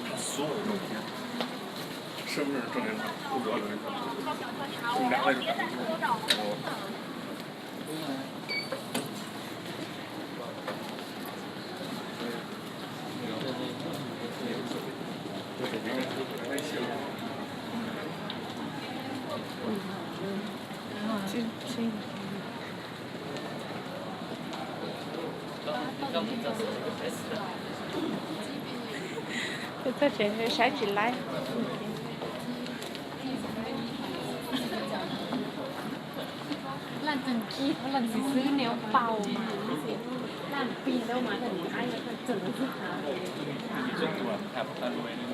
他所有的照片，身份证证明卡、护照证明卡，你拿了一个卡之后，他这个山进来。ร้านจังกี้เขาหลังสิซื้อแนวเป่ามาสิร้านปีนแล้วมาแต่นี้ไอ้แล้วก็เจอที่หาเลย 中国还不看入围那个。